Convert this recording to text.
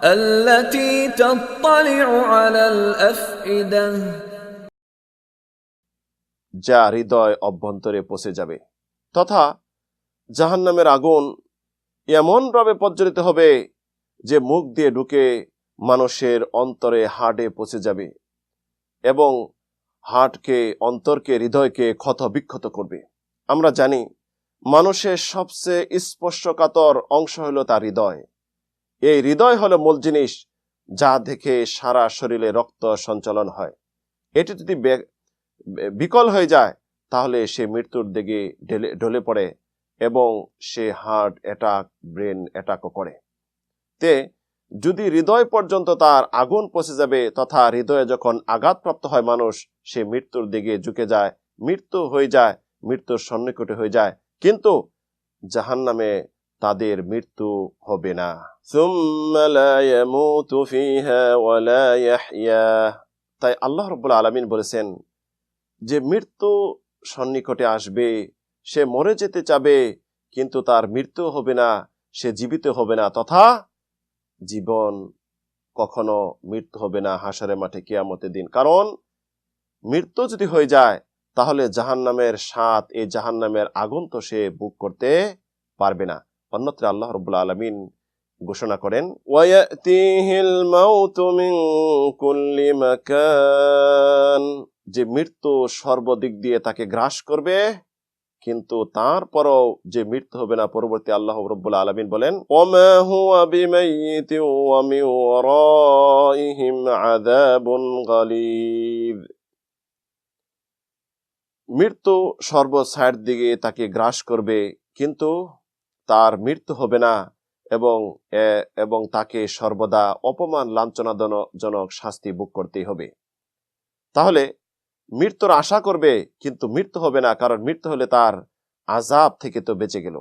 التي تطلع على الأفئدة যা হৃদয় অভ্যন্তরে পৌঁছে যাবে, তথা জাহান্নামের আগুন এমন ভাবে প্রজ্বলিত হবে যে মুখ দিয়ে ঢুকে মানুষের অন্তরে, হার্টে পৌঁছে যাবে এবং হার্টকে, অন্তরকে, হৃদয়কে ক্ষত বিক্ষত করবে। আমরা জানি মানুষের সবচেয়ে স্পর্শকাতর অংশ হলো তার হৃদয়। এই হৃদয় হলো মূল জিনিস, যা দেখে সারা শরীরে রক্ত সঞ্চালন হয়। এটি যদি বিকল হয়ে যায় তাহলে সে মৃত্যুর দিকে ঢলে পড়ে এবং সে হার্ট অ্যাটাক, ব্রেন অ্যাটাকও করে। তে যদি হৃদয় পর্যন্ত তার আগুন পৌঁছে যাবে, তথা হৃদয়ে যখন আঘাতপ্রাপ্ত হয় মানুষ, সে মৃত্যুর দিকে ঝুঁকে যায়, মৃত্যু হয়ে যায়, মৃত্যুর সন্নিকটে হয়ে যায়, কিন্তু জাহান্নামে তাদের মৃত্যু হবে না। সুম্মা লা ইয়ামুতু ফিহা ওয়া লা ইয়াহইয়া। তাই আল্লাহ রাব্বুল আলামিন বলেছেন যে মৃত্যু সন্নিকটে আসবে, সে মরে যেতে চাবে, কিন্তু তার মৃত্যু হবে না, সে জীবিত হবে না, তথা জীবন কখনো মৃত্যু হবে না হাশরের মাঠে কিয়ামতের দিন। কারণ মৃত্যু যদি হয়ে যায় তাহলে জাহান্নামের স্বাদ, এই জাহান্নামের আগুন তো সে বুক করতে পারবে না। অন্যত্র আল্লাহ রাব্বুল আলামিন ঘোষণা করেন, ওয়ায়াতিহিল মাউতু মিন কুল্লি মাকান, যে মৃত্যু সর্বদিক দিয়ে তাকে গ্রাস করবে, কিন্তু তারপরও যে মৃত্যু হবে না। পরবর্তী আল্লাহ রাব্বুল আলামিন বলেন, ওয়ামা হুয়া বিমাইয়িতিন ওয়া মিন ওয়ারাইহিম আযাবুন গালিব, মৃত্যু সর্বসায়ের দিকে তাকে গ্রাস করবে, কিন্তু তার মৃত্যু হবে না এবং তাকে সর্বদা অপমান, লাঞ্ছনাজনক শাস্তি ভোগ করতেই হবে। তাহলে মৃত্যুর আশা করবে কিন্তু মৃত্যু হবে না, কারণ মৃত্যু হলে তার আযাব থেকে তো বেঁচে গেল।